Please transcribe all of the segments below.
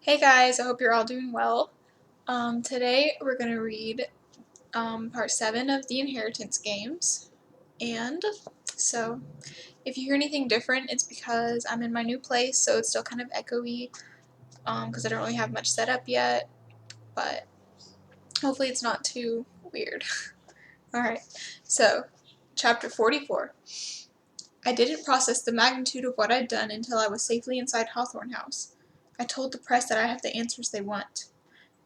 Hey guys, I hope you're all doing well. Today we're going to read part 7 of the Inheritance games. And so, if you hear anything different, it's because I'm in my new place, so it's still kind of echoey because I don't really have much set up yet, but hopefully it's not too weird. Alright, so chapter 44. I didn't process the magnitude of what I'd done until I was safely inside Hawthorne House. I told the press that I have the answers they want.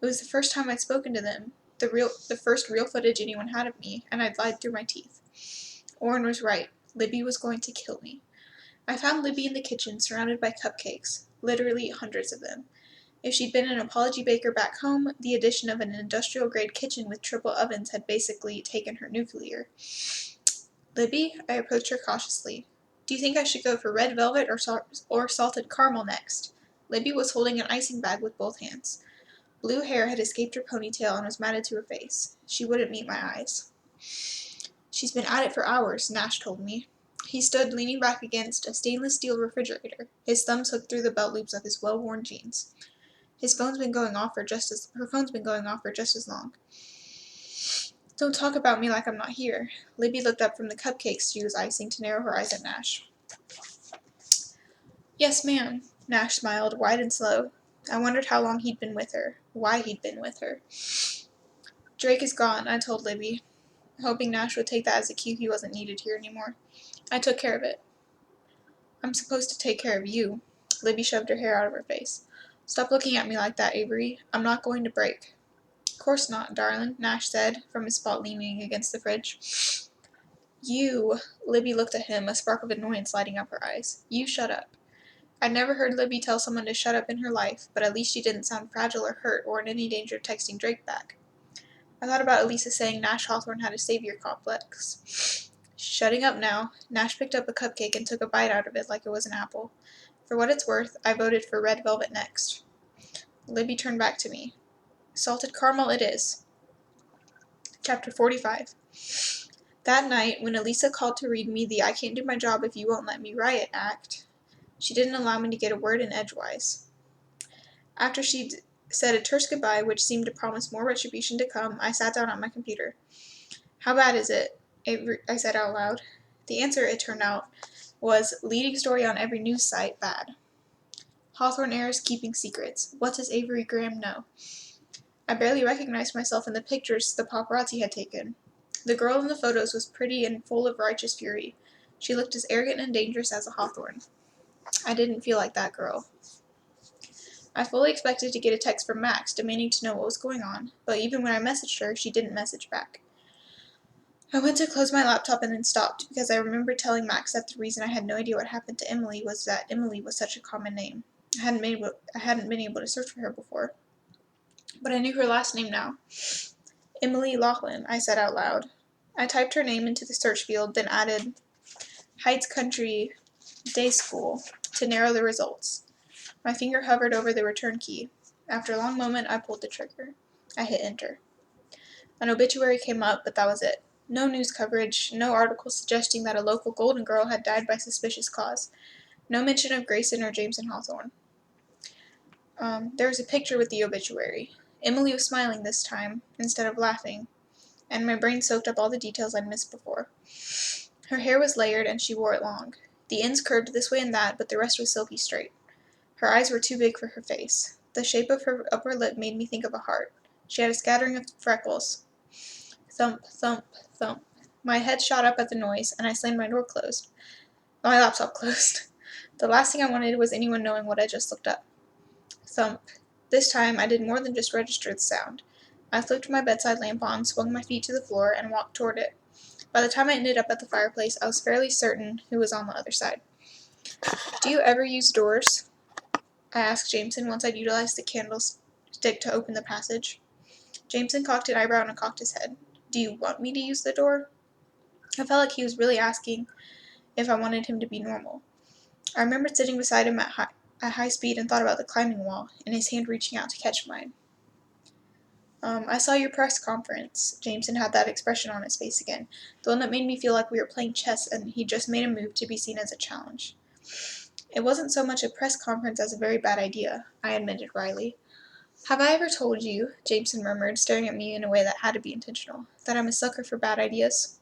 It was the first time I'd spoken to them, the first real footage anyone had of me, and I'd lied through my teeth. Orrin was right. Libby was going to kill me. I found Libby in the kitchen, surrounded by cupcakes, literally hundreds of them. If she'd been an apology baker back home, the addition of an industrial-grade kitchen with triple ovens had basically taken her nuclear. Libby, I approached her cautiously. Do you think I should go for red velvet or salted caramel next? Libby was holding an icing bag with both hands. Blue hair had escaped her ponytail and was matted to her face. She wouldn't meet my eyes. She's been at it for hours, Nash told me. He stood leaning back against a stainless steel refrigerator, his thumbs hooked through the belt loops of his well-worn jeans. Her phone's been going off for just as long. Don't talk about me like I'm not here. Libby looked up from the cupcakes she was icing to narrow her eyes at Nash. Yes, ma'am. Nash smiled, wide and slow. I wondered how long he'd been with her, why he'd been with her. Drake is gone, I told Libby, hoping Nash would take that as a cue he wasn't needed here anymore. I took care of it. I'm supposed to take care of you. Libby shoved her hair out of her face. Stop looking at me like that, Avery. I'm not going to break. Of course not, darling, Nash said, from his spot leaning against the fridge. You, Libby looked at him, a spark of annoyance lighting up her eyes. You shut up. I'd never heard Libby tell someone to shut up in her life, but at least she didn't sound fragile or hurt or in any danger of texting Drake back. I thought about Elisa saying Nash Hawthorne had a savior complex. Shutting up now, Nash picked up a cupcake and took a bite out of it like it was an apple. For what it's worth, I voted for red velvet next. Libby turned back to me. Salted caramel it is. Chapter 45. That night, when Elisa called to read me the I can't do my job if you won't let me riot act, she didn't allow me to get a word in edgewise. After she'd said a terse goodbye, which seemed to promise more retribution to come, I sat down at my computer. How bad is it? I said out loud. The answer, it turned out, was leading story on every news site, bad. Hawthorne heirs keeping secrets. What does Avery Graham know? I barely recognized myself in the pictures the paparazzi had taken. The girl in the photos was pretty and full of righteous fury. She looked as arrogant and dangerous as a Hawthorne. I didn't feel like that girl. I fully expected to get a text from Max demanding to know what was going on, but even when I messaged her, she didn't message back. I went to close my laptop and then stopped, because I remembered telling Max that the reason I had no idea what happened to Emily was that Emily was such a common name. I hadn't been able to search for her before. But I knew her last name now. Emily Laughlin, I said out loud. I typed her name into the search field, then added Heights Country Day School to narrow the results. My finger hovered over the return key. After a long moment, I pulled the trigger. I hit enter. An obituary came up, but that was it. No news coverage, no article suggesting that a local Golden Girl had died by suspicious cause. No mention of Grayson or Jameson Hawthorne. There was a picture with the obituary. Emily was smiling this time, instead of laughing, and my brain soaked up all the details I'd missed before. Her hair was layered, and she wore it long. The ends curved this way and that, but the rest was silky straight. Her eyes were too big for her face. The shape of her upper lip made me think of a heart. She had a scattering of freckles. Thump, thump, thump. My head shot up at the noise, and I slammed my laptop closed. The last thing I wanted was anyone knowing what I just looked up. Thump. This time, I did more than just register the sound. I flipped my bedside lamp on, swung my feet to the floor, and walked toward it. By the time I ended up at the fireplace, I was fairly certain who was on the other side. Do you ever use doors? I asked Jameson once I'd utilized the candlestick to open the passage. Jameson cocked an eyebrow and cocked his head. Do you want me to use the door? I felt like he was really asking if I wanted him to be normal. I remembered sitting beside him at high speed and thought about the climbing wall, and his hand reaching out to catch mine. I saw your press conference. Jameson had that expression on his face again, the one that made me feel like we were playing chess and he just made a move to be seen as a challenge. It wasn't so much a press conference as a very bad idea, I admitted wryly. Have I ever told you, Jameson murmured, staring at me in a way that had to be intentional, that I'm a sucker for bad ideas?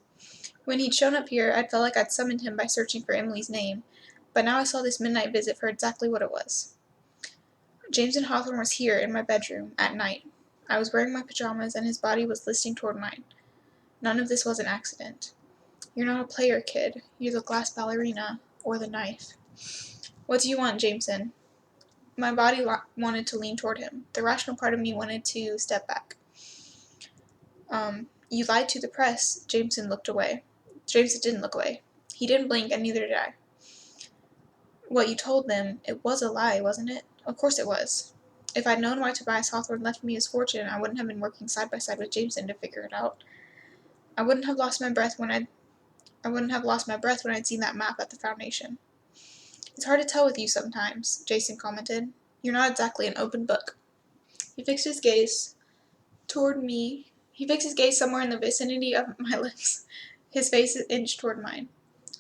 When he'd shown up here, I'd felt like I'd summoned him by searching for Emily's name, but now I saw this midnight visit for exactly what it was. Jameson Hawthorne was here in my bedroom at night. I was wearing my pajamas, and his body was listing toward mine. None of this was an accident. You're not a player, kid. You're the glass ballerina, or the knife. What do you want, Jameson? My body wanted to lean toward him. The rational part of me wanted to step back. You lied to the press. Jameson looked away. Jameson didn't look away. He didn't blink, and neither did I. What you told them, it was a lie, wasn't it? Of course it was. If I'd known why Tobias Hawthorne left me his fortune, I wouldn't have been working side by side with Jameson to figure it out. I wouldn't have lost my breath when I'd seen that map at the foundation. It's hard to tell with you sometimes, Jason commented. You're not exactly an open book. He fixed his gaze toward me. He fixed his gaze somewhere in the vicinity of my lips. His face inched toward mine.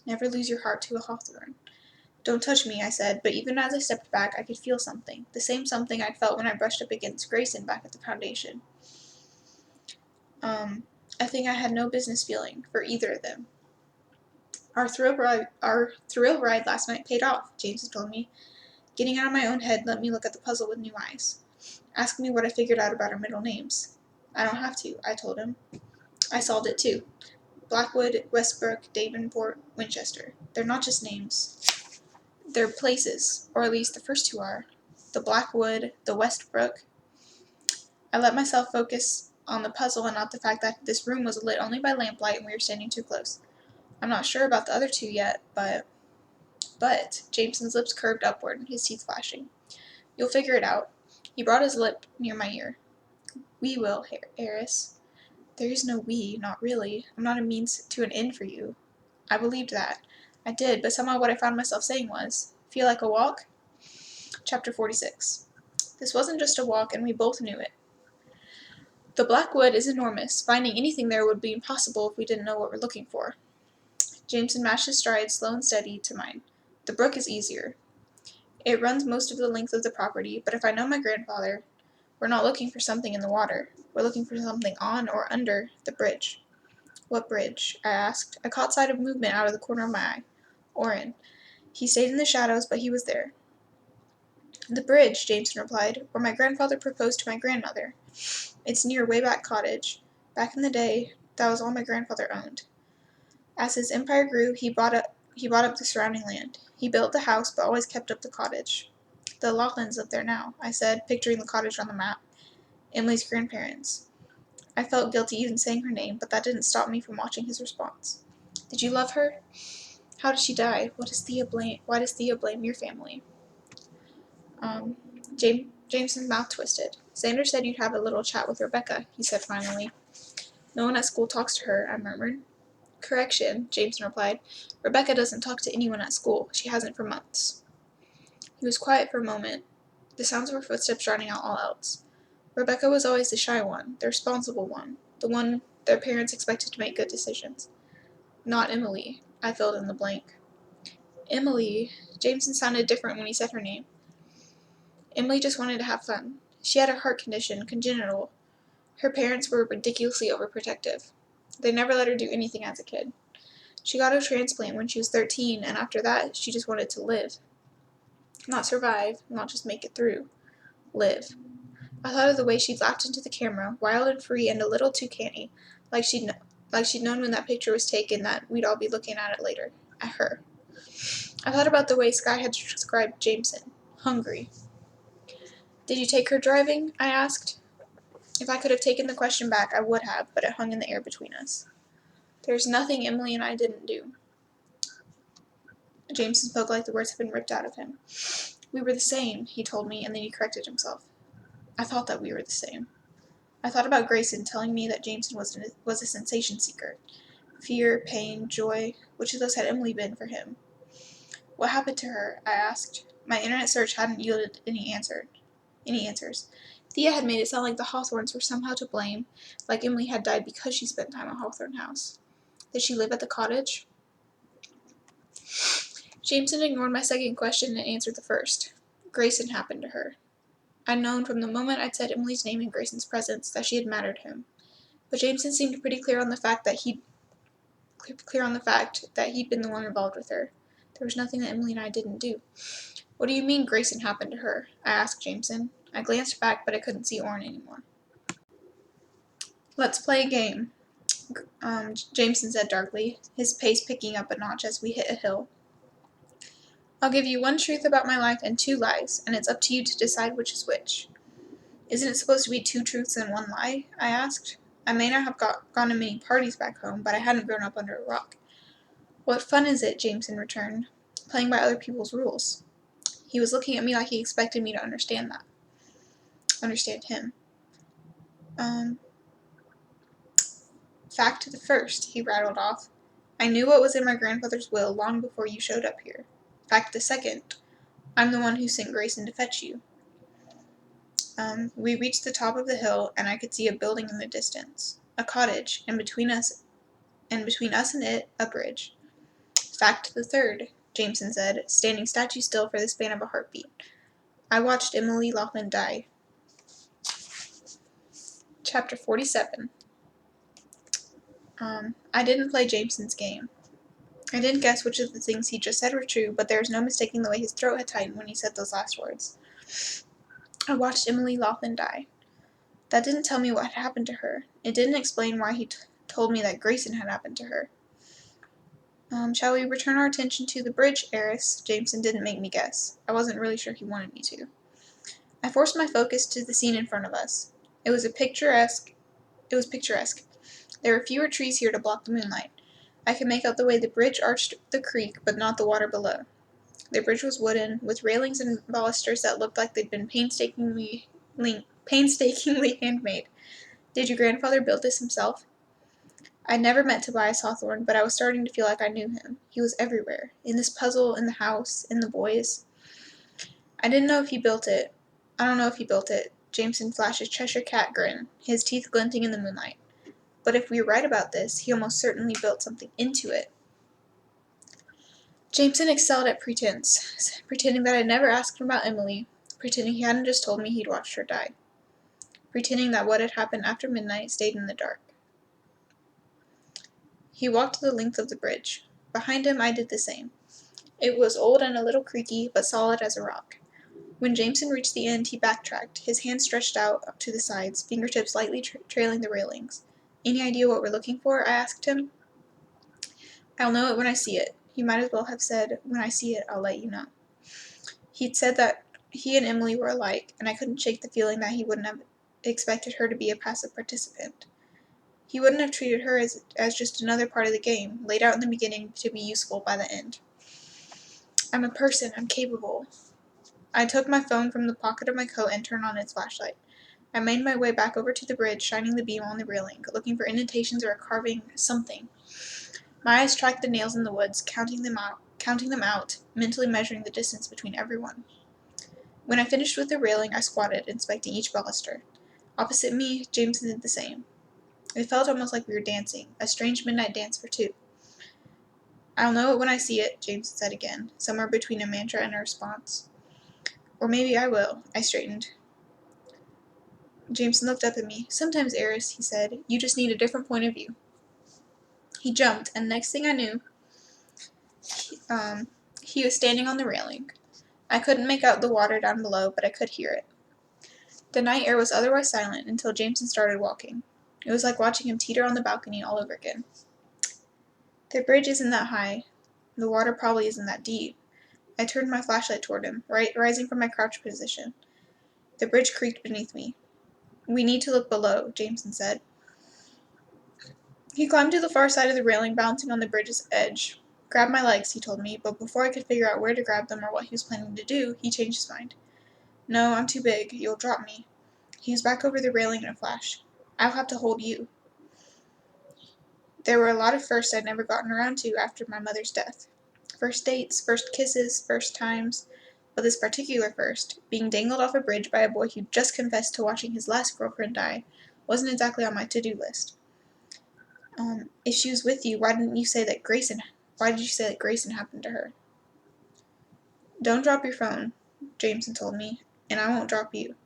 Never lose your heart to a Hawthorne. Don't touch me, I said, but even as I stepped back, I could feel something. The same something I'd felt when I brushed up against Grayson back at the foundation. A thing I had no business feeling for either of them. Our thrill ride last night paid off, Jameson told me. Getting out of my own head let me look at the puzzle with new eyes. Ask me what I figured out about our middle names. I don't have to, I told him. I solved it too. Blackwood, Westbrook, Davenport, Winchester. They're not just names. They're places, or at least the first two are. The Blackwood, the Westbrook. I let myself focus on the puzzle and not the fact that this room was lit only by lamplight and we were standing too close. I'm not sure about the other two yet, but, Jameson's lips curved upward, his teeth flashing. You'll figure it out. He brought his lip near my ear. We will, Eris. There is no we, not really. I'm not a means to an end for you. I believed that. I did, but somehow what I found myself saying was, feel like a walk? Chapter 46. This wasn't just a walk, and we both knew it. The Blackwood is enormous. Finding anything there would be impossible if we didn't know what we're looking for. Jameson matched his stride, slow and steady, to mine. The brook is easier. It runs most of the length of the property, but if I know my grandfather, we're not looking for something in the water. We're looking for something on or under the bridge. What bridge? I asked. I caught sight of movement out of the corner of my eye. Orrin. He stayed in the shadows, but he was there. The bridge, Jameson replied, where my grandfather proposed to my grandmother. It's near Wayback Cottage. Back in the day, that was all my grandfather owned. As his empire grew, he bought up the surrounding land. He built the house, but always kept up the cottage. The Laughlin's live there now, I said, picturing the cottage on the map. Emily's grandparents. I felt guilty even saying her name, but that didn't stop me from watching his response. Did you love her? How did she die? Why does Thea blame your family? Jameson's mouth twisted. Xander said you'd have a little chat with Rebecca, he said finally. No one at school talks to her, I murmured. Correction, Jameson replied. Rebecca doesn't talk to anyone at school. She hasn't for months. He was quiet for a moment, the sounds of her footsteps drowning out all else. Rebecca was always the shy one, the responsible one, the one their parents expected to make good decisions. Not Emily, I filled in the blank. Emily, Jameson sounded different when he said her name. Emily just wanted to have fun. She had a heart condition, congenital. Her parents were ridiculously overprotective. They never let her do anything as a kid. She got a transplant when she was 13, and after that, she just wanted to live. Not survive, not just make it through. Live. I thought of the way she'd laughed into the camera, wild and free and a little too canny, like she'd known when that picture was taken that we'd all be looking at it later. At her. I thought about the way Sky had described Jameson. Hungry. Did you take her driving? I asked. If I could have taken the question back, I would have, but it hung in the air between us. There's nothing Emily and I didn't do. Jameson spoke like the words had been ripped out of him. We were the same, he told me, and then he corrected himself. I thought that we were the same. I thought about Grayson telling me that Jameson was a sensation seeker. Fear, pain, joy, which of those had Emily been for him? What happened to her? I asked. My internet search hadn't yielded any answers. Thea had made it sound like the Hawthorns were somehow to blame, like Emily had died because she spent time at Hawthorne House. Did she live at the cottage? Jameson ignored my second question and answered the first. Grayson happened to her. I'd known from the moment I'd said Emily's name in Grayson's presence that she had mattered to him, but Jameson seemed pretty clear on the fact that he'd been the one involved with her. There was nothing that Emily and I didn't do. What do you mean Grayson happened to her? I asked Jameson. I glanced back, but I couldn't see Orrin anymore. Let's play a game, Jameson said darkly, his pace picking up a notch as we hit a hill. I'll give you one truth about my life and 2 lies, and it's up to you to decide which is which. Isn't it supposed to be 2 truths and 1 lie? I asked. I may not have gone to many parties back home, but I hadn't grown up under a rock. What fun is it, Jameson returned, playing by other people's rules. He was looking at me like he expected me to understand him. Fact the first, he rattled off. I knew what was in my grandfather's will long before you showed up here. Fact the second, I'm the one who sent Grayson to fetch you. We reached the top of the hill, and I could see a building in the distance. A cottage, and between us and it, a bridge. Fact the third, Jameson said, standing statue still for the span of a heartbeat. I watched Emily Laughlin die. Chapter 47. I didn't play Jameson's game. I didn't guess which of the things he just said were true, but there was no mistaking the way his throat had tightened when he said those last words. I watched Emily Laughlin die. That didn't tell me what had happened to her. It didn't explain why he told me that Grayson had happened to her. Shall we return our attention to the bridge, Eris? Jameson didn't make me guess. I wasn't really sure he wanted me to. I forced my focus to the scene in front of us. It was picturesque. There were fewer trees here to block the moonlight. I could make out the way the bridge arched the creek, but not the water below. The bridge was wooden, with railings and balusters that looked like they'd been painstakingly handmade. Did your grandfather build this himself? I'd never met Tobias Hawthorne, but I was starting to feel like I knew him. He was everywhere. In this puzzle, in the house, in the boys. I don't know if he built it. Jameson flashed his Cheshire cat grin, his teeth glinting in the moonlight. But if we are right about this, he almost certainly built something into it. Jameson excelled at pretense, pretending that I'd never asked him about Emily, pretending he hadn't just told me he'd watched her die, pretending that what had happened after midnight stayed in the dark. He walked the length of the bridge. Behind him, I did the same. It was old and a little creaky, but solid as a rock. When Jameson reached the end, he backtracked, his hands stretched out up to the sides, fingertips lightly trailing the railings. Any idea what we're looking for? I asked him. I'll know it when I see it. He might as well have said, when I see it, I'll let you know. He'd said that he and Emily were alike, and I couldn't shake the feeling that he wouldn't have expected her to be a passive participant. He wouldn't have treated her as just another part of the game, laid out in the beginning to be useful by the end. I'm a person. I'm capable. I took my phone from the pocket of my coat and turned on its flashlight. I made my way back over to the bridge, shining the beam on the railing, looking for indentations or a carving, something. My eyes tracked the nails in the woods, counting them out, mentally measuring the distance between every one. When I finished with the railing, I squatted, inspecting each baluster. Opposite me, Jameson did the same. It felt almost like we were dancing, a strange midnight dance for 2. I'll know it when I see it, Jameson said again, somewhere between a mantra and a response. Or maybe I will. I straightened. Jameson looked up at me. Sometimes, Eris, he said, you just need a different point of view. He jumped, and next thing I knew, he was standing on the railing. I couldn't make out the water down below, but I could hear it. The night air was otherwise silent until Jameson started walking. It was like watching him teeter on the balcony all over again. The bridge isn't that high. The water probably isn't that deep. I turned my flashlight toward him, rising from my crouched position. The bridge creaked beneath me. We need to look below, Jameson said. He climbed to the far side of the railing, bouncing on the bridge's edge. Grab my legs, he told me, but before I could figure out where to grab them or what he was planning to do, he changed his mind. No, I'm too big. You'll drop me. He was back over the railing in a flash. I'll have to hold you. There were a lot of firsts I'd never gotten around to after my mother's death. First dates, first kisses, first times. But this particular first, being dangled off a bridge by a boy who'd just confessed to watching his last girlfriend die, wasn't exactly on my to-do list. If she was with you, why did you say that Grayson happened to her? Don't drop your phone, Jameson told me, and I won't drop you.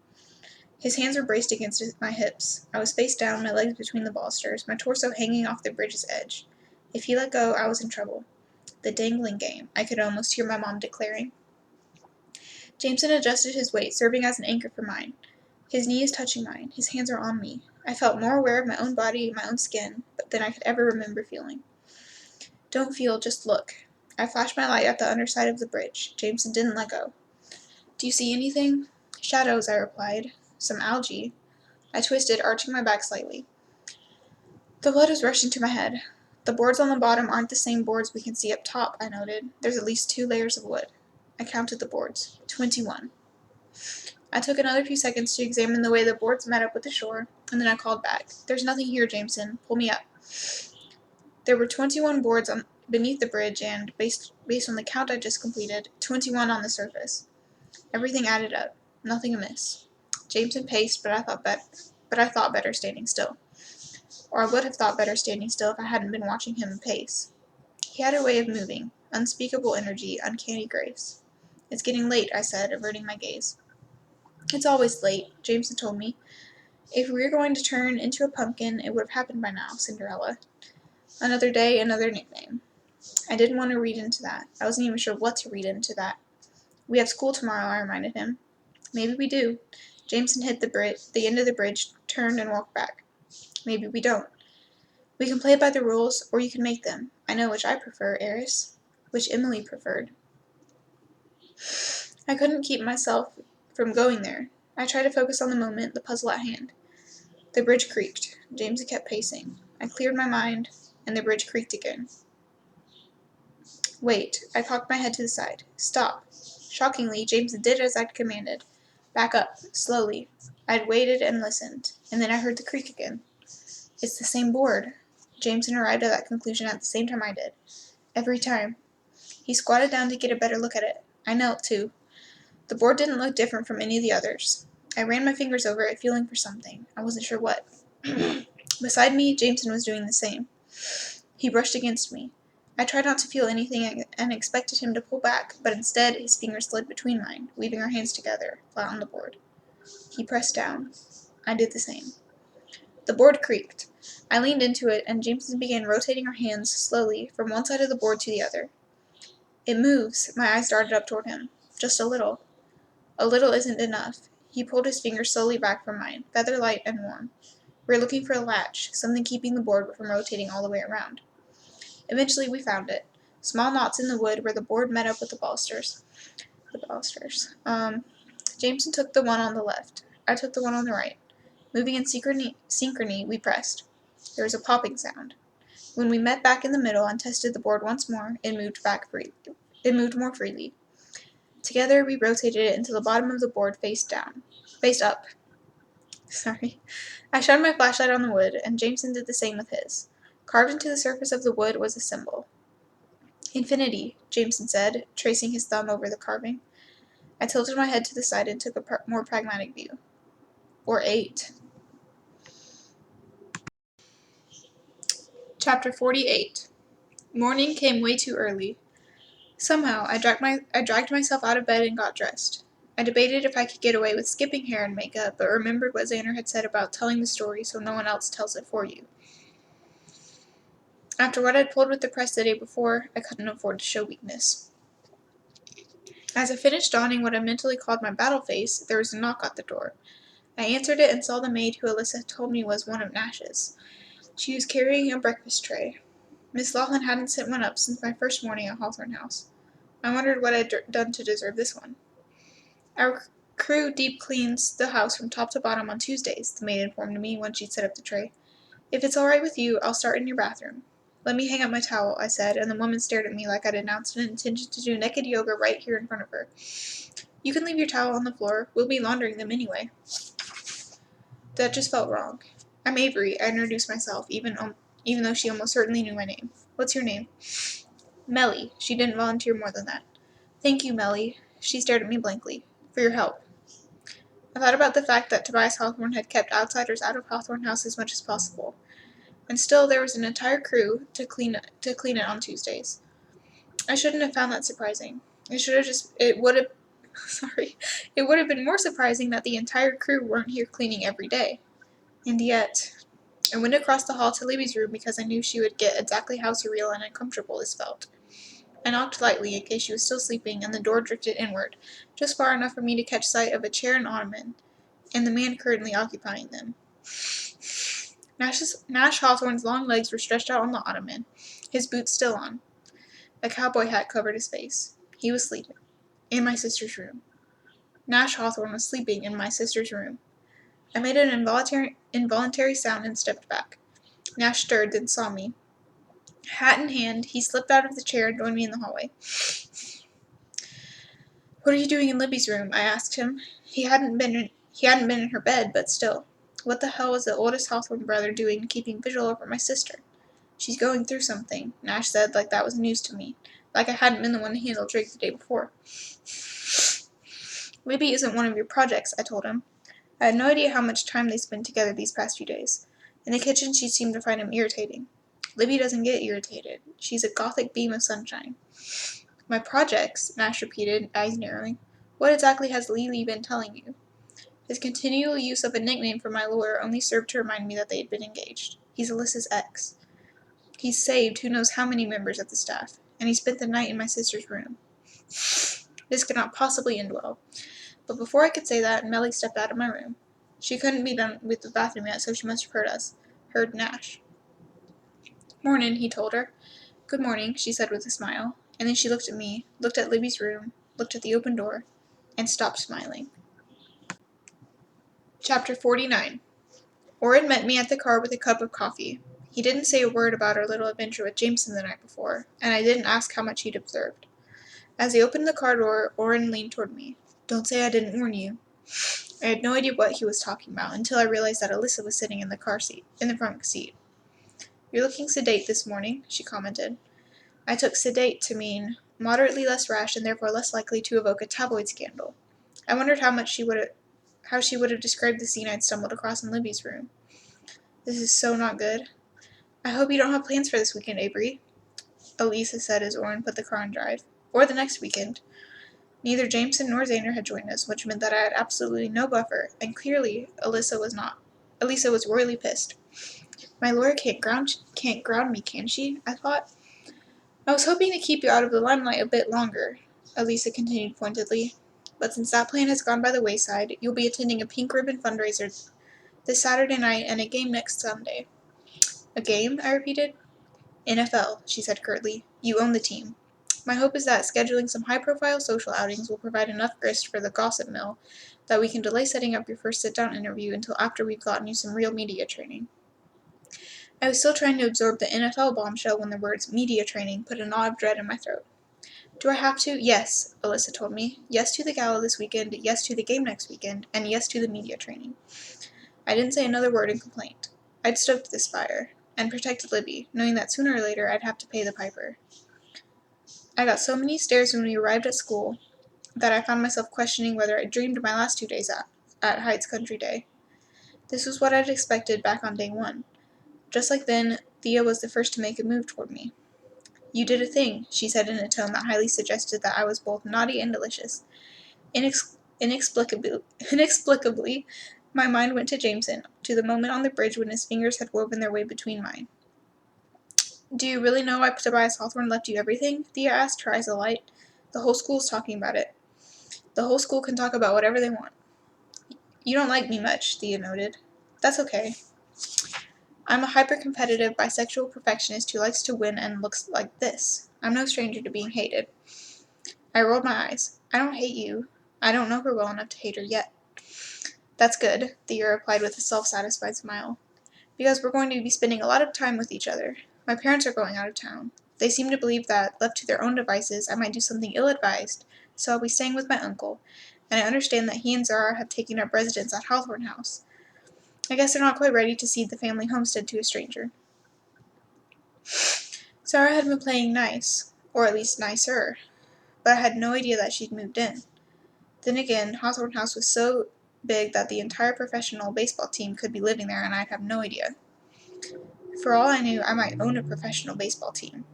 His hands were braced against my hips. I was face down, my legs between the balusters, my torso hanging off the bridge's edge. If he let go, I was in trouble. The dangling game, I could almost hear my mom declaring. Jameson adjusted his weight, serving as an anchor for mine. His knee is touching mine. His hands are on me. I felt more aware of my own body, my own skin, than I could ever remember feeling. Don't feel, just look. I flashed my light at the underside of the bridge. Jameson didn't let go. Do you see anything? Shadows, I replied. Some algae. I twisted, arching my back slightly. The blood was rushing to my head. The boards on the bottom aren't the same boards we can see up top, I noted. There's at least 2 layers of wood. I counted the boards. 21. I took another few seconds to examine the way the boards met up with the shore, and then I called back. There's nothing here, Jameson. Pull me up. There were 21 boards beneath the bridge, and, based on the count I just completed, 21 on the surface. Everything added up. Nothing amiss. Jameson paced, but I thought better standing still. Or I would have thought better standing still if I hadn't been watching him pace. He had a way of moving, unspeakable energy, uncanny grace. It's getting late, I said, averting my gaze. It's always late, Jameson told me. If we were going to turn into a pumpkin, it would have happened by now, Cinderella. Another day, another nickname. I didn't want to read into that. I wasn't even sure what to read into that. We have school tomorrow, I reminded him. Maybe we do. Jameson hit the end of the bridge, turned, and walked back. Maybe we don't. We can play by the rules, or you can make them. I know which I prefer, Eris. Which Emily preferred. I couldn't keep myself from going there. I tried to focus on the moment, the puzzle at hand. The bridge creaked. Jameson kept pacing. I cleared my mind, and the bridge creaked again. Wait. I cocked my head to the side. Stop. Shockingly, Jameson did as I'd commanded. Back up, slowly. I'd waited and listened, and then I heard the creak again. It's the same board. Jameson arrived at that conclusion at the same time I did. Every time. He squatted down to get a better look at it. I knelt, too. The board didn't look different from any of the others. I ran my fingers over it, feeling for something. I wasn't sure what. Beside me, Jameson was doing the same. He brushed against me. I tried not to feel anything and expected him to pull back, but instead his fingers slid between mine, weaving our hands together, flat on the board. He pressed down. I did the same. The board creaked. I leaned into it, and Jameson began rotating our hands slowly from one side of the board to the other. It moves. My eyes darted up toward him. Just a little. A little isn't enough. He pulled his fingers slowly back from mine, feather light and warm. We were looking for a latch, something keeping the board from rotating all the way around. Eventually we found it. Small knots in the wood where the board met up with the balusters. Jameson took the one on the left. I took the one on the right. Moving in synchrony, we pressed. There was a popping sound. When we met back in the middle and tested the board once more, it moved more freely. Together, we rotated it until the bottom of the board faced up. Sorry. I shined my flashlight on the wood, and Jameson did the same with his. Carved into the surface of the wood was a symbol. Infinity, Jameson said, tracing his thumb over the carving. I tilted my head to the side and took a more pragmatic view. Or 8. Chapter 48. Morning came way too early. Somehow, I dragged myself out of bed and got dressed. I debated if I could get away with skipping hair and makeup, but remembered what Xander had said about telling the story so no one else tells it for you. After what I'd pulled with the press the day before, I couldn't afford to show weakness. As I finished donning what I mentally called my battle face, there was a knock at the door. I answered it and saw the maid who Alyssa told me was one of Nash's. She was carrying a breakfast tray. Miss Lawlin hadn't sent one up since my first morning at Hawthorne House. I wondered what I'd done to deserve this one. Our crew deep cleans the house from top to bottom on Tuesdays, the maid informed me when she'd set up the tray. If it's all right with you, I'll start in your bathroom. Let me hang up my towel, I said, and the woman stared at me like I'd announced an intention to do naked yoga right here in front of her. You can leave your towel on the floor. We'll be laundering them anyway. That just felt wrong. I'm Avery, I introduced myself, even though she almost certainly knew my name. What's your name? Melly. She didn't volunteer more than that. Thank you, Melly. She stared at me blankly. For your help. I thought about the fact that Tobias Hawthorne had kept outsiders out of Hawthorne House as much as possible. And still there was an entire crew to clean it on Tuesdays. I shouldn't have found that surprising. It would have, sorry, it would have been more surprising that the entire crew weren't here cleaning every day. And yet, I went across the hall to Libby's room because I knew she would get exactly how surreal and uncomfortable this felt. I knocked lightly in case she was still sleeping, and the door drifted inward, just far enough for me to catch sight of a chair and ottoman, and the man currently occupying them. Nash Hawthorne's long legs were stretched out on the ottoman, his boots still on. A cowboy hat covered his face. He was sleeping. In my sister's room. Nash Hawthorne was sleeping in my sister's room. I made an involuntary sound and stepped back. Nash stirred, then saw me. Hat in hand, he slipped out of the chair and joined me in the hallway. "What are you doing in Libby's room?" I asked him. He hadn't been in her bed, but still. What the hell was the oldest Hawthorne brother doing keeping vigil over my sister? "She's going through something," Nash said, like that was news to me. Like I hadn't been the one to handle Drake the day before. "Libby isn't one of your projects," I told him. I had no idea how much time they spent together these past few days. In the kitchen, she seemed to find him irritating. "Libby doesn't get irritated. She's a gothic beam of sunshine." "My projects," Nash repeated, eyes narrowing. "What exactly has Lily been telling you?" His continual use of a nickname for my lawyer only served to remind me that they had been engaged. He's Alyssa's ex. He's saved who knows how many members of the staff, and he spent the night in my sister's room. This could not possibly end well. But before I could say that, Melly stepped out of my room. She couldn't be done with the bathroom yet, so she must have heard us. Heard Nash. "Mornin'," he told her. "Good morning," she said with a smile, and then she looked at me, looked at Libby's room, looked at the open door, and stopped smiling. Chapter 49. Orrin met me at the car with a cup of coffee. He didn't say a word about our little adventure with Jameson the night before, and I didn't ask how much he'd observed. As he opened the car door, Orrin leaned toward me. "Don't say I didn't warn you." I had no idea what he was talking about until I realized that Alyssa was sitting in the front seat. "You're looking sedate this morning," she commented. I took sedate to mean moderately less rash and therefore less likely to evoke a tabloid scandal. I wondered how she would have described the scene I'd stumbled across in Libby's room. "This is so not good." "I hope you don't have plans for this weekend, Avery," Elisa said as Orrin put the car in drive. "Or the next weekend." Neither Jameson nor Xander had joined us, which meant that I had absolutely no buffer, and clearly Elisa was not. Elisa was royally pissed. "My lawyer can't ground me, can she?" I thought. "I was hoping to keep you out of the limelight a bit longer," Elisa continued pointedly. "But since that plan has gone by the wayside, you'll be attending a pink ribbon fundraiser this Saturday night and a game next Sunday." "A game?" I repeated. "NFL," she said curtly. "You own the team. My hope is that scheduling some high-profile social outings will provide enough grist for the gossip mill that we can delay setting up your first sit-down interview until after we've gotten you some real media training." I was still trying to absorb the NFL bombshell when the words "media training" put a knot of dread in my throat. "Do I have to?" "Yes," Alyssa told me. "Yes to the gala this weekend, yes to the game next weekend, and yes to the media training." I didn't say another word in complaint. I'd stoked this fire, and protected Libby, knowing that sooner or later I'd have to pay the piper. I got so many stares when we arrived at school that I found myself questioning whether I'd dreamed my last 2 days at Heights Country Day. This was what I'd expected back on day 1. Just like then, Thea was the first to make a move toward me. "You did a thing," she said in a tone that highly suggested that I was both naughty and delicious. Inexplicably, my mind went to Jameson, to the moment on the bridge when his fingers had woven their way between mine. "Do you really know why Tobias Hawthorne left you everything?" Thea asked, her eyes alight. "The whole school's talking about it." "The whole school can talk about whatever they want." "You don't like me much," Thea noted. "That's okay. I'm a hyper-competitive bisexual perfectionist who likes to win and looks like this. I'm no stranger to being hated." I rolled my eyes. "I don't hate you. I don't know her well enough to hate her yet." "That's good," Thea replied with a self-satisfied smile. "Because we're going to be spending a lot of time with each other. My parents are going out of town. They seem to believe that, left to their own devices, I might do something ill-advised, so I'll be staying with my uncle, and I understand that he and Zara have taken up residence at Hawthorne House. I guess they're not quite ready to cede the family homestead to a stranger." Zara had been playing nice, or at least nicer, but I had no idea that she'd moved in. Then again, Hawthorne House was so big that the entire professional baseball team could be living there and I'd have no idea. For all I knew, I might own a professional baseball team.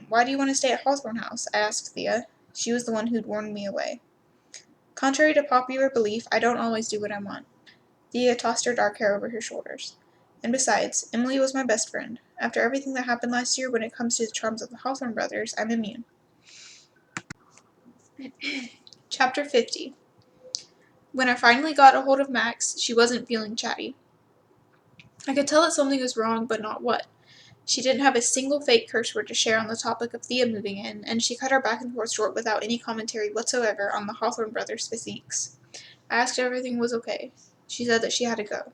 Why do you want to stay at Hawthorne House? I asked Thea. She was the one who'd warned me away. Contrary to popular belief, I don't always do what I want. Thea tossed her dark hair over her shoulders. And besides, Emily was my best friend. After everything that happened last year, when it comes to the charms of the Hawthorne brothers, I'm immune. Chapter 50. When I finally got a hold of Max, she wasn't feeling chatty. I could tell that something was wrong, but not what. She didn't have a single fake curse word to share on the topic of Thea moving in, and she cut our back and forth short without any commentary whatsoever on the Hawthorne brothers' physiques. I asked if everything was okay. She said that she had to go.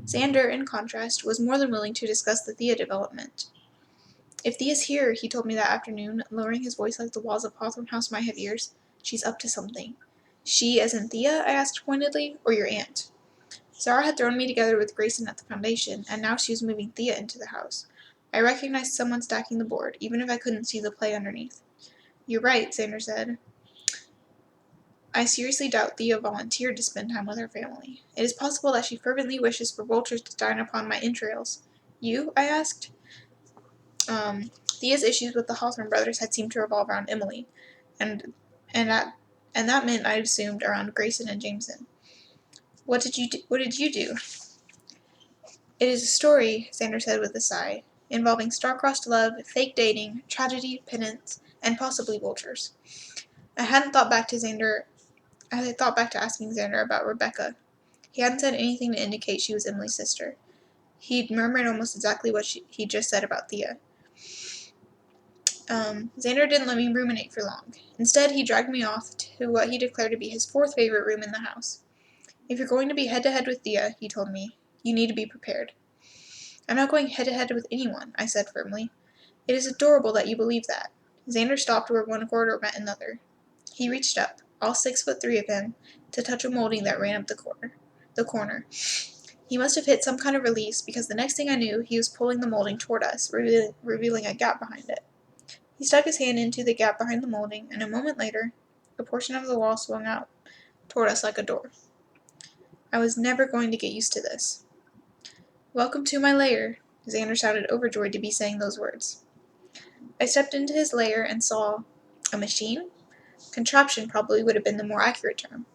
Xander, in contrast, was more than willing to discuss the Thea development. If Thea's here, he told me that afternoon, lowering his voice like the walls of Hawthorne House might have ears, she's up to something. She, as in Thea, I asked pointedly, or your aunt? Zara had thrown me together with Grayson at the foundation, and now she was moving Thea into the house. I recognized someone stacking the board, even if I couldn't see the play underneath. You're right, Xander said. I seriously doubt Thea volunteered to spend time with her family. It is possible that she fervently wishes for vultures to dine upon my entrails. You? I asked. Thea's issues with the Hawthorne brothers had seemed to revolve around Emily, and that meant, I assumed, around Grayson and Jameson. What did you do? It is a story, Xander said with a sigh, involving star-crossed love, fake dating, tragedy, penance, and possibly vultures. I had thought back to asking Xander about Rebecca. He hadn't said anything to indicate she was Emily's sister. He'd murmured almost exactly what he just said about Thea. Xander didn't let me ruminate for long. Instead, he dragged me off to what he declared to be his fourth favorite room in the house. If you're going to be head-to-head with Thea, he told me, you need to be prepared. I'm not going head-to-head with anyone, I said firmly. It is adorable that you believe that. Xander stopped where one corridor met another. He reached up, all 6'3" of him, to touch a molding that ran up the corner. He must have hit some kind of release, because the next thing I knew, he was pulling the molding toward us, revealing a gap behind it. He stuck his hand into the gap behind the molding, and a moment later, a portion of the wall swung out toward us like a door. I was never going to get used to this. Welcome to my lair. Xander sounded overjoyed to be saying those words. I stepped into his lair and saw a machine? Contraption probably would have been the more accurate term.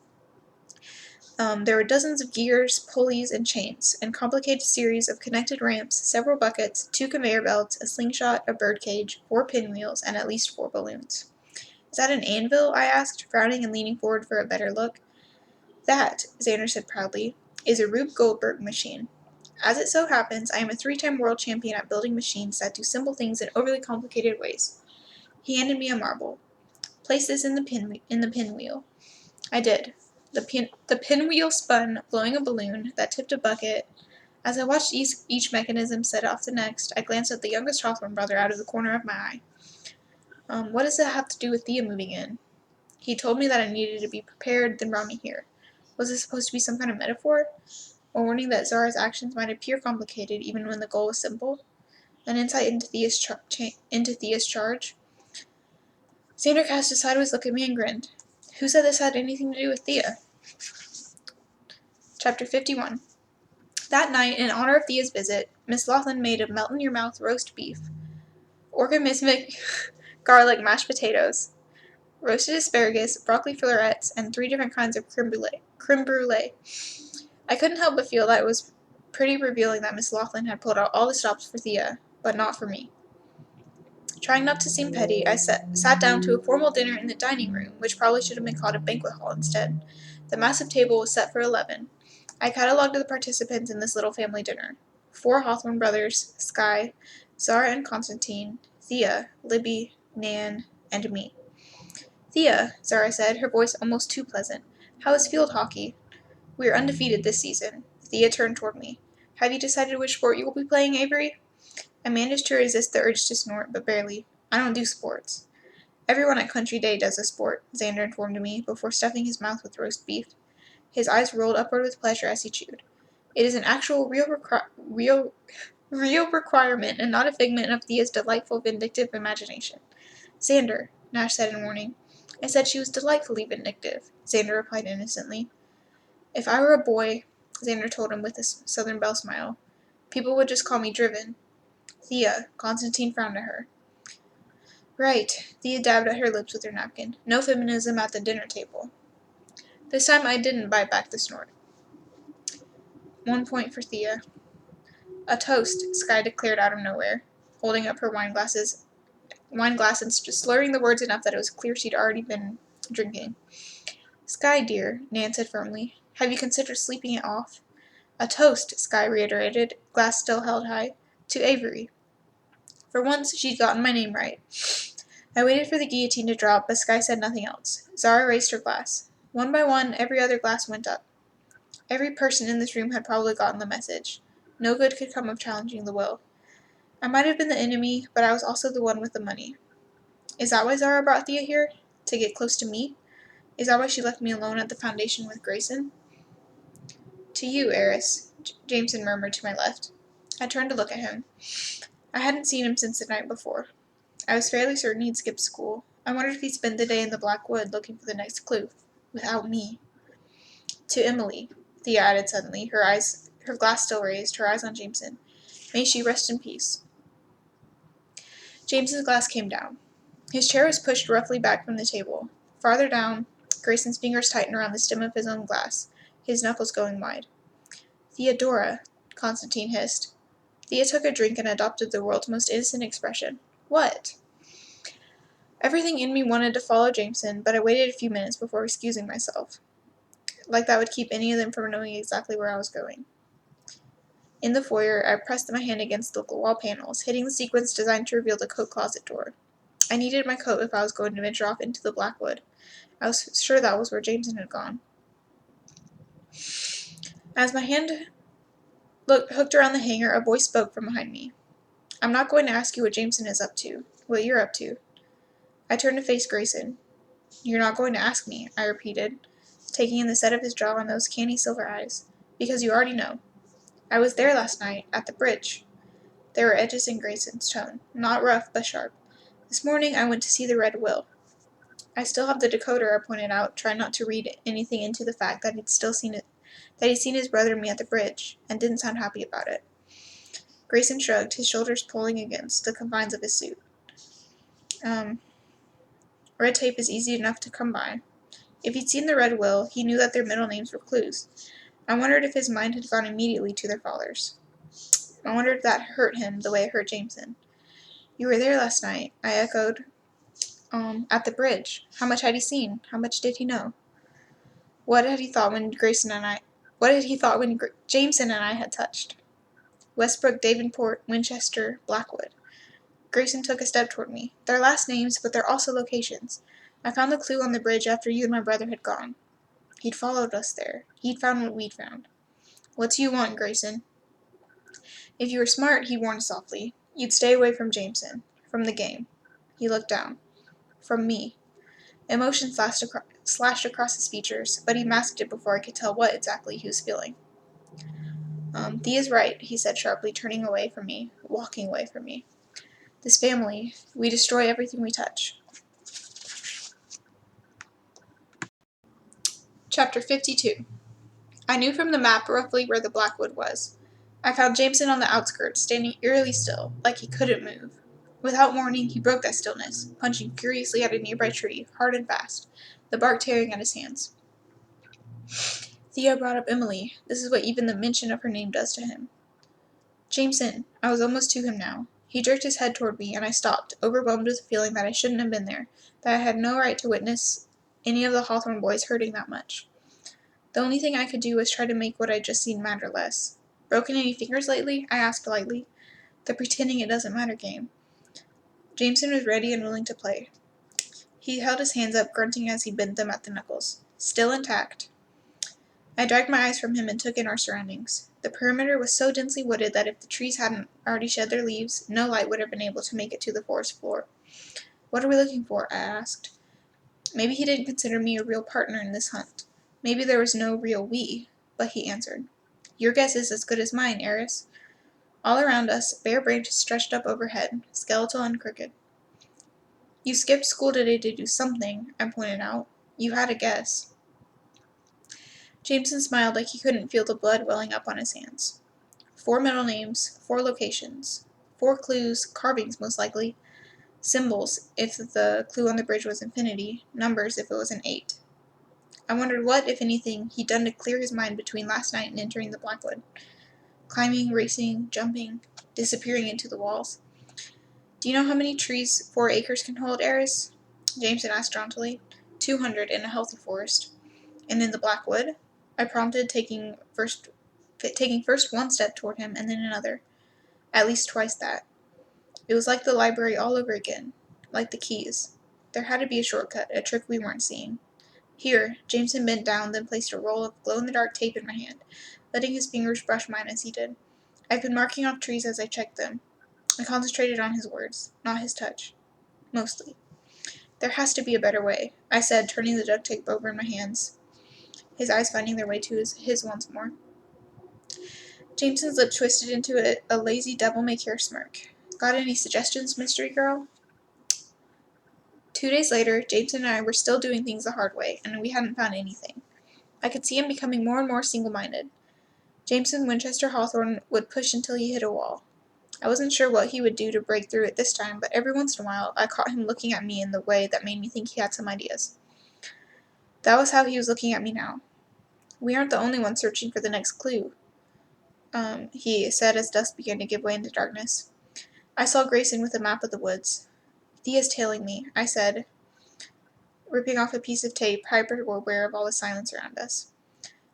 There were dozens of gears, pulleys, and chains, and complicated series of connected ramps, several buckets, 2 conveyor belts, a slingshot, a birdcage, 4 pinwheels, and at least 4 balloons. Is that an anvil? I asked, frowning and leaning forward for a better look. That, Xander said proudly, is a Rube Goldberg machine. As it so happens, I am a 3-time world champion at building machines that do simple things in overly complicated ways. He handed me a marble. Place this in the pinwheel. I did. The pinwheel spun, blowing a balloon that tipped a bucket. As I watched each mechanism set off the next, I glanced at the youngest Hawthorne brother out of the corner of my eye. What does that have to do with Thea moving in? He told me that I needed to be prepared, then brought me here. Was this supposed to be some kind of metaphor? A warning that Zara's actions might appear complicated even when the goal was simple? An insight into Thea's charge? Xander cast a sideways look at me and grinned. Who said this had anything to do with Thea? Chapter 51. That night, in honor of Thea's visit, Miss Laughlin made a melt-in-your-mouth roast beef, organismic garlic mashed potatoes, roasted asparagus, broccoli florets, and 3 different kinds of creme brulee. I couldn't help but feel that it was pretty revealing that Miss Laughlin had pulled out all the stops for Thea, but not for me. Trying not to seem petty, I sat down to a formal dinner in the dining room, which probably should have been called a banquet hall instead. The massive table was set for 11. I catalogued the participants in this little family dinner. 4 Hawthorne brothers, Skye, Zara and Constantine, Thea, Libby, Nan, and me. Thea, Zara said, her voice almost too pleasant. How is field hockey? We are undefeated this season. Thea turned toward me. Have you decided which sport you will be playing, Avery? I managed to resist the urge to snort, but barely. I don't do sports. Everyone at Country Day does a sport, Xander informed me, before stuffing his mouth with roast beef. His eyes rolled upward with pleasure as he chewed. It is an actual real requirement, and not a figment of Thea's delightful, vindictive imagination. Xander, Nash said in warning. I said she was delightfully vindictive, Xander replied innocently. If I were a boy, Xander told him with a Southern Belle smile, people would just call me driven. Thea, Constantine frowned at her. Right. Thea dabbed at her lips with her napkin. No feminism at the dinner table. This time I didn't bite back the snort. 1 point for Thea. A toast, Sky declared out of nowhere, holding up her wine glass and slurring the words enough that it was clear she'd already been drinking. Sky, dear, Nan said firmly, have you considered sleeping it off? A toast, Sky reiterated, glass still held high, to Avery. For once, she'd gotten my name right. I waited for the guillotine to drop, but Sky said nothing else. Zara raised her glass. One by one, every other glass went up. Every person in this room had probably gotten the message. No good could come of challenging the will. I might have been the enemy, but I was also the one with the money. Is that why Zara brought Thea here? To get close to me? Is that why she left me alone at the foundation with Grayson? To you, Eris, Jameson murmured to my left. I turned to look at him. I hadn't seen him since the night before. I was fairly certain he'd skipped school. I wondered if he'd spend the day in the Black Wood looking for the next clue. Without me. To Emily, Thea added suddenly, her glass still raised, her eyes on Jameson. May she rest in peace. Jameson's glass came down. His chair was pushed roughly back from the table. Farther down, Grayson's fingers tightened around the stem of his own glass, his knuckles going wide. Theodora, Constantine hissed. Thea took a drink and adopted the world's most innocent expression. What? Everything in me wanted to follow Jameson, but I waited a few minutes before excusing myself. Like that would keep any of them from knowing exactly where I was going. In the foyer, I pressed my hand against the wall panels, hitting the sequence designed to reveal the coat closet door. I needed my coat if I was going to venture off into the Blackwood. I was sure that was where Jameson had gone. As my hand hooked around the hanger, a voice spoke from behind me. I'm not going to ask you what Jameson is up to, what you're up to. I turned to face Grayson. You're not going to ask me, I repeated, taking in the set of his jaw and those canny silver eyes. Because you already know. I was there last night, at the bridge. There were edges in Grayson's tone, not rough, but sharp. This morning I went to see the Red Will. I still have the decoder, I pointed out, trying not to read anything into the fact that he'd seen his brother and me at the bridge, and didn't sound happy about it. Grayson shrugged, his shoulders pulling against the confines of his suit. Red tape is easy enough to come by. If he'd seen the Red Will, he knew that their middle names were clues. I wondered if his mind had gone immediately to their fathers. I wondered if that hurt him the way it hurt Jameson. You were there last night, I echoed. At the bridge. How much had he seen? How much did he know? What had he thought when Jameson and I had touched? Westbrook, Davenport, Winchester, Blackwood. Grayson took a step toward me. They're last names, but they're also locations. I found the clue on the bridge after you and my brother had gone. He'd followed us there. He'd found what we'd found. What do you want, Grayson? If you were smart, he warned softly, you'd stay away from Jameson. From the game. He looked down. From me. Emotion slashed across his features, but he masked it before I could tell what exactly he was feeling. Thea's right, he said sharply, turning away from me, walking away from me. This family, we destroy everything we touch. Chapter 52. I knew from the map roughly where the Blackwood was. I found Jameson on the outskirts, standing eerily still, like he couldn't move. Without warning, he broke that stillness, punching furiously at a nearby tree, hard and fast, the bark tearing at his hands. Thea brought up Emily. This is what even the mention of her name does to him. Jameson. I was almost to him now. He jerked his head toward me, and I stopped, overwhelmed with the feeling that I shouldn't have been there, that I had no right to witness any of the Hawthorne boys hurting that much. The only thing I could do was try to make what I'd just seen matter less. Broken any fingers lately? I asked politely. The pretending it doesn't matter game. Jameson was ready and willing to play. He held his hands up, grunting as he bent them at the knuckles. Still intact. I dragged my eyes from him and took in our surroundings. The perimeter was so densely wooded that if the trees hadn't already shed their leaves, no light would have been able to make it to the forest floor. What are we looking for? I asked. Maybe he didn't consider me a real partner in this hunt. Maybe there was no real we, but he answered. Your guess is as good as mine, Eris. All around us, bare branches stretched up overhead, skeletal and crooked. You skipped school today to do something, I pointed out. You had a guess. Jameson smiled like he couldn't feel the blood welling up on his hands. 4 middle names, 4 locations, 4 clues, carvings most likely. Symbols if the clue on the bridge was infinity, numbers if it was an 8. I wondered what, if anything, he'd done to clear his mind between last night and entering the Blackwood. Climbing, racing, jumping, disappearing into the walls. Do you know how many trees 4 acres can hold, Eris? Jameson asked jauntily. 200 in a healthy forest. And in the Blackwood? I prompted, taking first one step toward him and then another. At least twice that. It was like the library all over again. Like the keys. There had to be a shortcut, a trick we weren't seeing. Here, Jameson bent down, then placed a roll of glow-in-the-dark tape in my hand, letting his fingers brush mine as he did. I've been marking off trees as I checked them. I concentrated on his words, not his touch. Mostly. There has to be a better way, I said, turning the duct tape over in my hands, his eyes finding their way to his once more. Jameson's lip twisted into a lazy devil-may-care smirk. Got any suggestions, mystery girl? 2 days later, Jameson and I were still doing things the hard way, and we hadn't found anything. I could see him becoming more and more single-minded. Jameson Winchester Hawthorne would push until he hit a wall. I wasn't sure what he would do to break through it this time, but every once in a while I caught him looking at me in the way that made me think he had some ideas. That was how he was looking at me now. We aren't the only ones searching for the next clue, he said as dusk began to give way into darkness. I saw Grayson with a map of the woods. Thea's tailing me, I said, ripping off a piece of tape, hyper-aware of all the silence around us.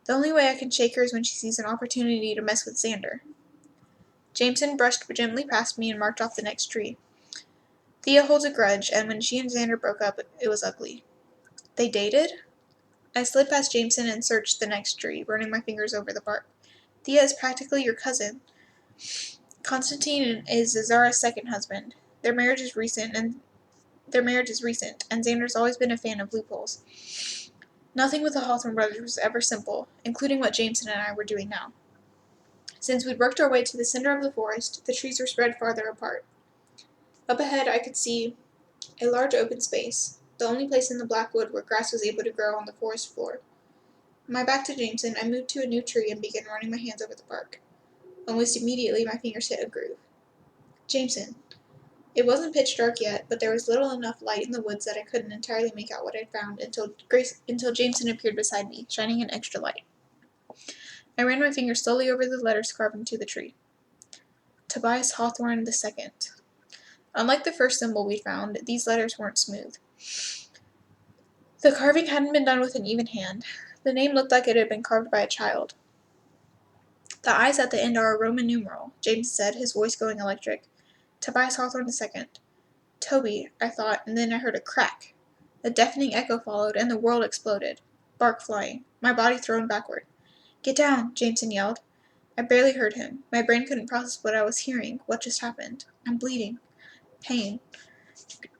The only way I can shake her is when she sees an opportunity to mess with Xander. Jameson brushed gently past me and marked off the next tree. Thea holds a grudge, and when she and Xander broke up, it was ugly. They dated? I slid past Jameson and searched the next tree, running my fingers over the bark. Thea is practically your cousin. Constantine is Zara's second husband. Their marriage is recent, and Xander's always been a fan of loopholes. Nothing with the Hawthorne brothers was ever simple, including what Jameson and I were doing now. Since we'd worked our way to the center of the forest, the trees were spread farther apart. Up ahead I could see a large open space, the only place in the Blackwood where grass was able to grow on the forest floor. My back to Jameson, I moved to a new tree and began running my hands over the bark. Almost immediately my fingers hit a groove. Jameson. It wasn't pitch dark yet, but there was little enough light in the woods that I couldn't entirely make out what I'd found until Jameson appeared beside me, shining an extra light. I ran my finger slowly over the letters carved into the tree. Tobias Hawthorne II. Unlike the first symbol we found, these letters weren't smooth. The carving hadn't been done with an even hand. The name looked like it had been carved by a child. The I's at the end are a Roman numeral, James said, his voice going electric. Tobias Hawthorne II. Toby, I thought, and then I heard a crack. A deafening echo followed, and the world exploded. Bark flying. My body thrown backward. Get down, Jameson yelled. I barely heard him. My brain couldn't process what I was hearing, what just happened. I'm bleeding. Pain.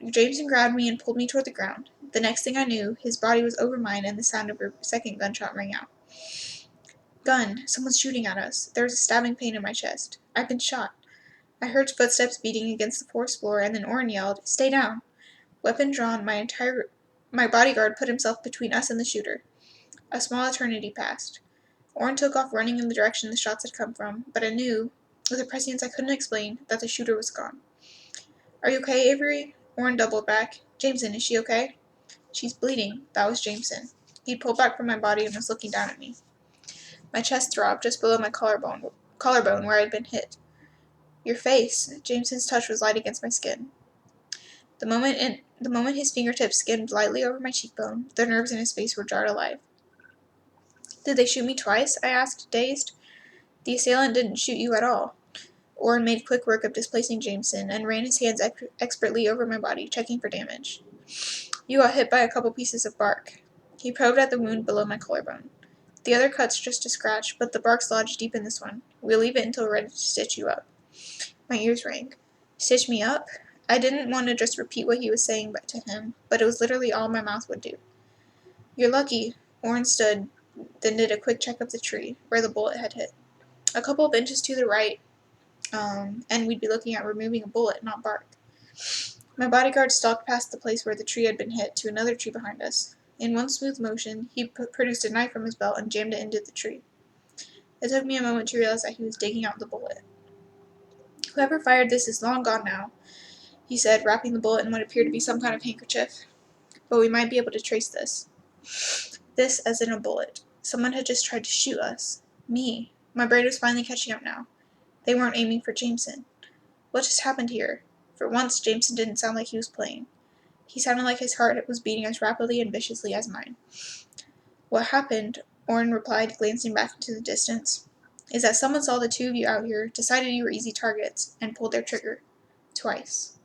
Jameson grabbed me and pulled me toward the ground. The next thing I knew, his body was over mine and the sound of a second gunshot rang out. Gun! Someone's shooting at us. There was a stabbing pain in my chest. I've been shot. I heard footsteps beating against the forest floor, and then Orrin yelled, Stay down! Weapon drawn, my bodyguard put himself between us and the shooter. A small eternity passed. Orrin took off running in the direction the shots had come from, but I knew, with a prescience I couldn't explain, that the shooter was gone. Are you okay, Avery? Orrin doubled back. Jameson, is she okay? She's bleeding. That was Jameson. He'd pulled back from my body and was looking down at me. My chest throbbed just below my collarbone where I'd been hit. Your face. Jameson's touch was light against my skin. The moment his fingertips skimmed lightly over my cheekbone, the nerves in his face were jarred alive. Did they shoot me twice? I asked, dazed. The assailant didn't shoot you at all. Orrin made quick work of displacing Jameson and ran his hands expertly over my body, checking for damage. You got hit by a couple pieces of bark. He probed at the wound below my collarbone. The other cut's just a scratch, but the bark's lodged deep in this one. We'll leave it until we're ready to stitch you up. My ears rang. Stitch me up? I didn't want to just repeat what he was saying to him, but it was literally all my mouth would do. You're lucky. Orrin stood, then did a quick check of the tree, where the bullet had hit. A couple of inches to the right, and we'd be looking at removing a bullet, not bark. My bodyguard stalked past the place where the tree had been hit to another tree behind us. In one smooth motion, he produced a knife from his belt and jammed it into the tree. It took me a moment to realize that he was digging out the bullet. Whoever fired this is long gone now. he said, wrapping the bullet in what appeared to be some kind of handkerchief. But we might be able to trace this. This as in a bullet. Someone had just tried to shoot us. Me. My brain was finally catching up now. They weren't aiming for Jameson. What just happened here? For once, Jameson didn't sound like he was playing. He sounded like his heart was beating as rapidly and viciously as mine. What happened, Orrin replied, glancing back into the distance, is that someone saw the two of you out here, decided you were easy targets, and pulled their trigger. Twice.